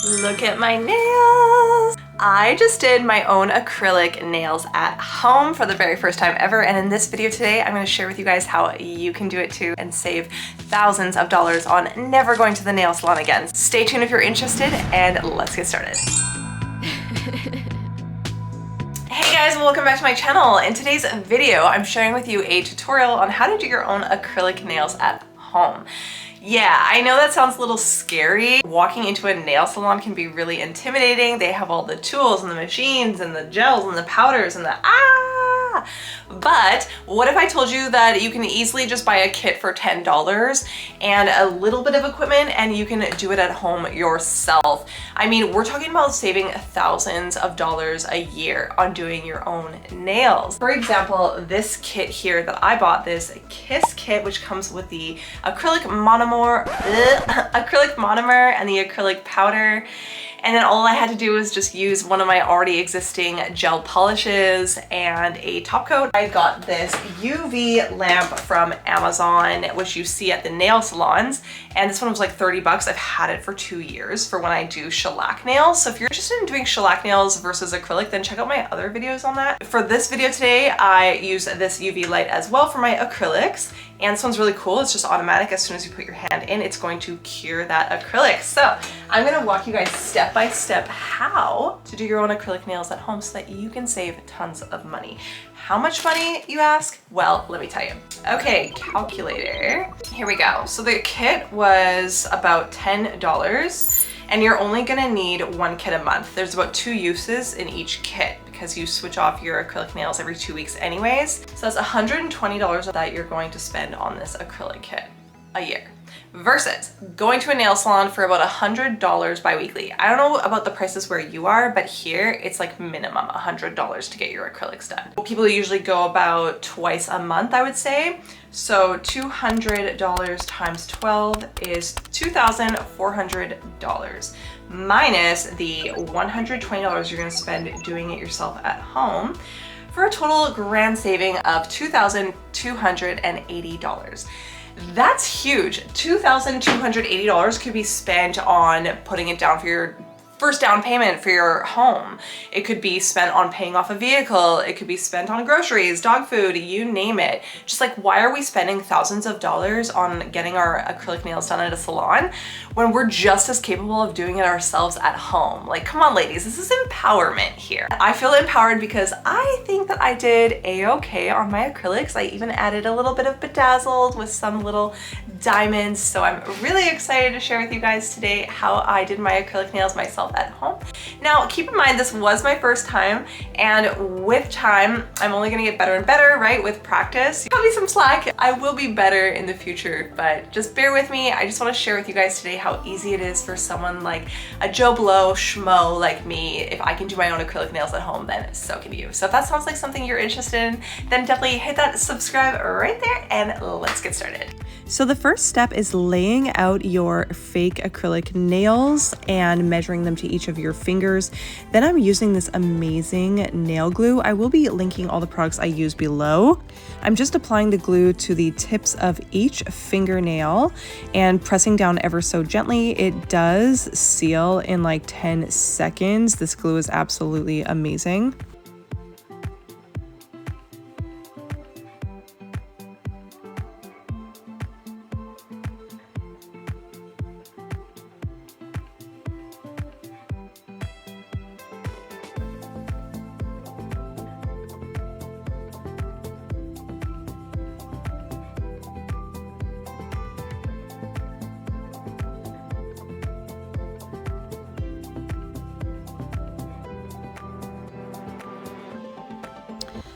Look at my nails! I just did my own acrylic nails at home for the very first time ever, and in this video today I'm going to share with you guys how you can do it too and save thousands of dollars on never going to the nail salon again. Stay tuned if you're interested, and let's get started. Hey guys, welcome back to my channel. In today's video, I'm sharing with you a tutorial on how to do your own acrylic nails at home. Yeah, I know that sounds a little scary. Walking into a nail salon can be really intimidating. They have all the tools and the machines and the gels and the powders and the But what if I told you that you can easily just buy a kit for $10 and a little bit of equipment and you can do it at home yourself? I mean, we're talking about saving thousands of dollars a year on doing your own nails. For example, this kit here that I bought, this Kiss kit, which comes with the acrylic monomer and the acrylic powder. And then all I had to do was just use one of my already existing gel polishes and a top coat. I got this UV lamp from Amazon, which you see at the nail salons. And this one was like 30 bucks. I've had it for 2 years for when I do shellac nails. So if you're interested in doing shellac nails versus acrylic, then check out my other videos on that. For this video today, I use this UV light as well for my acrylics. And this one's really cool. It's just automatic. As soon as you put your hand in, it's going to cure that acrylic. So I'm gonna walk you guys step by step how to do your own acrylic nails at home so that you can save tons of money. How much money, you ask? Well, let me tell you. Okay, calculator. Here we go. So the kit was about $10 and you're only gonna need one kit a month. There's about 2 uses in each kit because you switch off your acrylic nails every 2 weeks anyways. So that's $120 that you're going to spend on this acrylic kit a year. Versus going to a nail salon for about $100 bi-weekly. I don't know about the prices where you are, but here it's like minimum $100 to get your acrylics done. People usually go about twice a month, I would say. So $200 times 12 is $2,400 minus the $120 you're gonna spend doing it yourself at home for a total grand saving of $2,280. That's huge. $2,280 could be spent on putting it down for your first down payment for your home. It could be spent on paying off a vehicle. It could be spent on groceries, dog food, you name it. Just like, why are we spending thousands of dollars on getting our acrylic nails done at a salon when we're just as capable of doing it ourselves at home? Like, come on ladies, this is empowerment here. I feel empowered because I think that I did a-okay on my acrylics. I even added a little bit of bedazzled with some little diamonds. So I'm really excited to share with you guys today how I did my acrylic nails myself at home. Now, keep in mind, this was my first time, and with time, I'm only gonna get better and better, right? With practice. Cut me some slack. I will be better in the future, but just bear with me. I just wanna share with you guys today how easy it is for someone like a Joe Blow schmo like me. If I can do my own acrylic nails at home, then so can you. So if that sounds like something you're interested in, then definitely hit that subscribe right there and let's get started. So the first step is laying out your fake acrylic nails and measuring them to each of your fingers. Then I'm using this amazing nail glue. I will be linking all the products I use below. I'm just applying the glue to the tips of each fingernail and pressing down ever so gently. It does seal in like 10 seconds. This glue is absolutely amazing.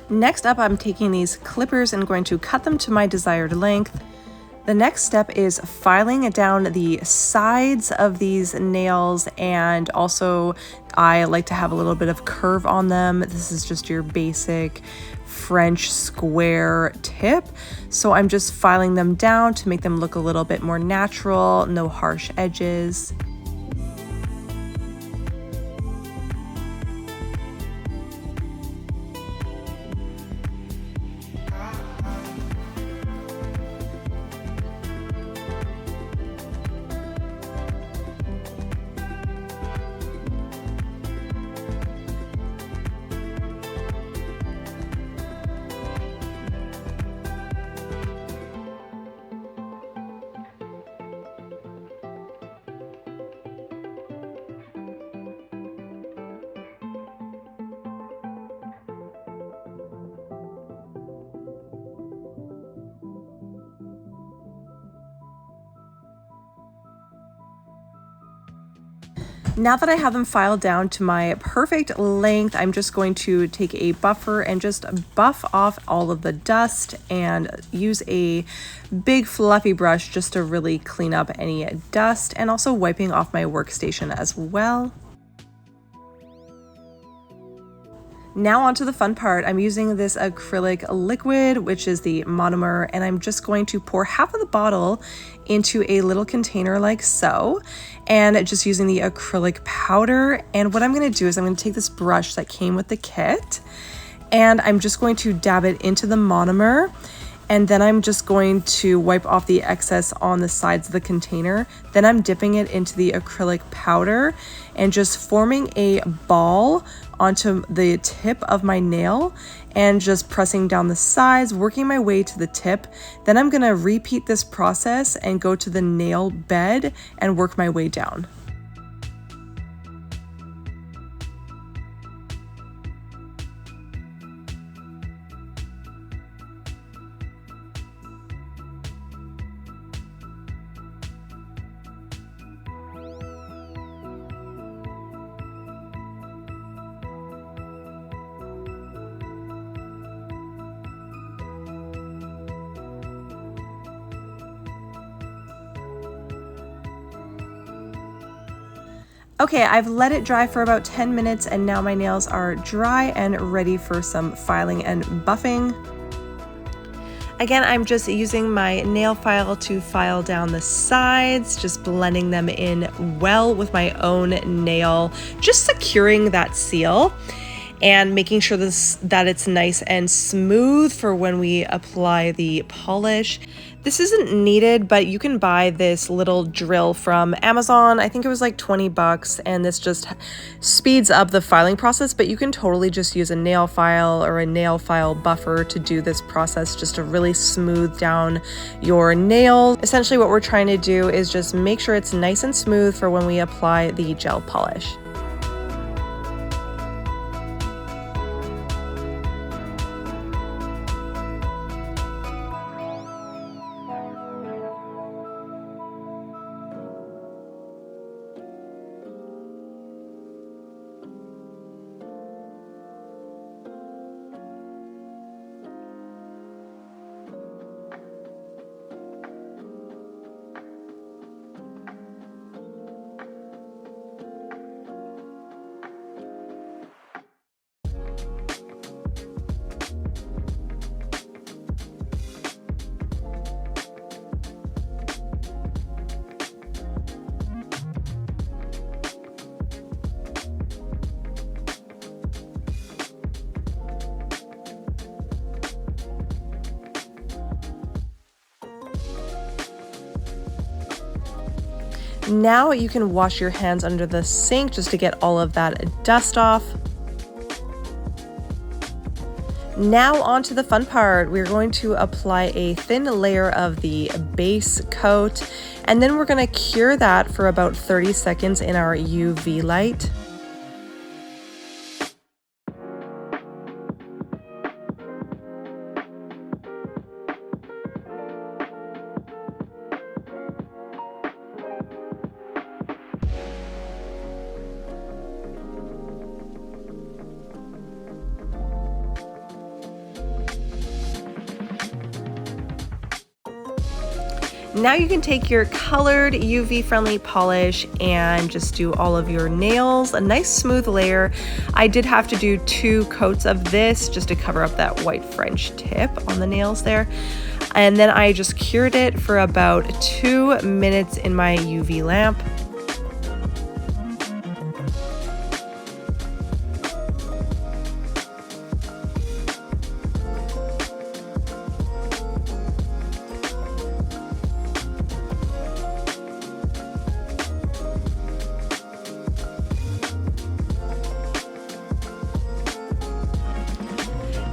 Next up, I'm taking these clippers and going to cut them to my desired length. The next step is filing down the sides of these nails, and also I like to have a little bit of curve on them. This is just your basic French square tip. So I'm just filing them down to make them look a little bit more natural, no harsh edges. Now that I have them filed down to my perfect length, I'm just going to take a buffer and just buff off all of the dust and use a big fluffy brush just to really clean up any dust, and also wiping off my workstation as well. Now onto the fun part. I'm using this acrylic liquid, which is the monomer, and I'm just going to pour half of the bottle into a little container like so, and just using the acrylic powder. And what I'm going to do is I'm going to take this brush that came with the kit, and I'm just going to dab it into the monomer, and then I'm just going to wipe off the excess on the sides of the container. Then I'm dipping it into the acrylic powder and just forming a ball onto the tip of my nail and just pressing down the sides, working my way to the tip. Then I'm gonna repeat this process and go to the nail bed and work my way down. Okay, I've let it dry for about 10 minutes and now my nails are dry and ready for some filing and buffing. Again, I'm just using my nail file to file down the sides, just blending them in well with my own nail, just securing that seal and making sure that it's nice and smooth for when we apply the polish. This isn't needed, but you can buy this little drill from Amazon. I think it was like 20 bucks, and this just speeds up the filing process, but you can totally just use a nail file or a nail file buffer to do this process, just to really smooth down your nails. Essentially what we're trying to do is just make sure it's nice and smooth for when we apply the gel polish. Now you can wash your hands under the sink just to get all of that dust off. Now on to the fun part. We're going to apply a thin layer of the base coat, and then we're going to cure that for about 30 seconds in our UV light. Now you can take your colored UV friendly polish and just do all of your nails, a nice smooth layer. I did have to do 2 coats of this just to cover up that white French tip on the nails there. And then I just cured it for about 2 minutes in my UV lamp.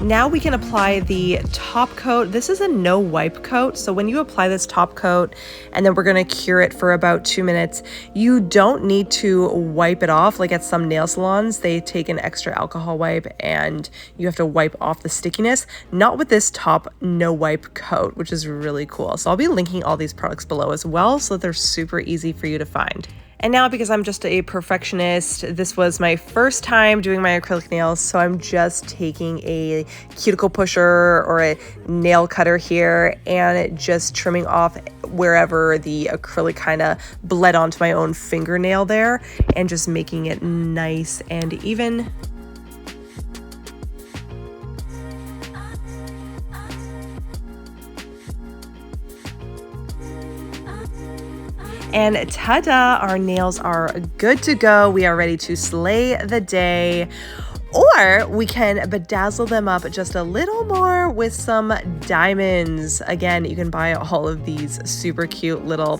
Now we can apply the top coat. This is a no wipe coat. So when you apply this top coat and then we're going to cure it for about 2 minutes, you don't need to wipe it off. Like at some nail salons, they take an extra alcohol wipe and you have to wipe off the stickiness. Not with this top no wipe coat, which is really cool. So I'll be linking all these products below as well, so that they're super easy for you to find. And now, because I'm just a perfectionist, this was my first time doing my acrylic nails, so I'm just taking a cuticle pusher or a nail cutter here and just trimming off wherever the acrylic kind of bled onto my own fingernail there and just making it nice and even. And ta-da, our nails are good to go. We are ready to slay the day. Or we can bedazzle them up just a little more with some diamonds. Again, you can buy all of these super cute little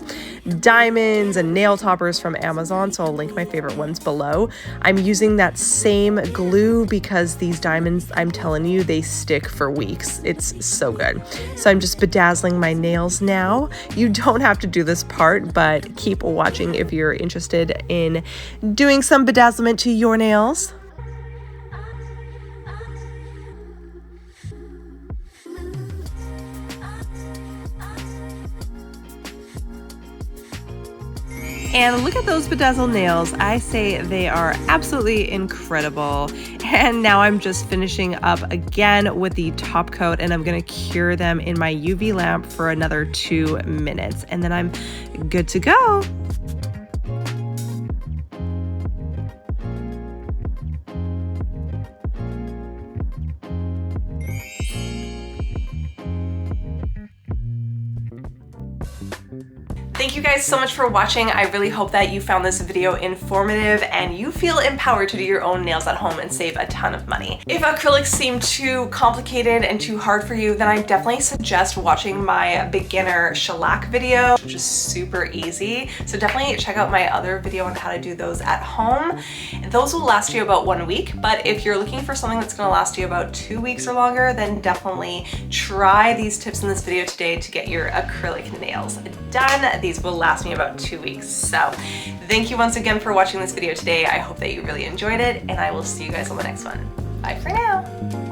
diamonds and nail toppers from Amazon, so I'll link my favorite ones below. I'm using that same glue because these diamonds, I'm telling you, they stick for weeks. It's so good. So I'm just bedazzling my nails now. You don't have to do this part, but keep watching if you're interested in doing some bedazzlement to your nails. And look at those bedazzled nails. I say they are absolutely incredible. And now I'm just finishing up again with the top coat, and I'm gonna cure them in my UV lamp for another 2 minutes, and then I'm good to go. Thank you guys so much for watching. I really hope that you found this video informative and you feel empowered to do your own nails at home and save a ton of money. If acrylics seem too complicated and too hard for you, then I definitely suggest watching my beginner shellac video, which is super easy. So definitely check out my other video on how to do those at home. Those will last you about 1 week, but if you're looking for something that's gonna last you about 2 weeks or longer, then definitely try these tips in this video today to get your acrylic nails done. These will last me about 2 weeks. So thank you once again for watching this video today. I hope that you really enjoyed it, and I will see you guys on the next one. Bye for now.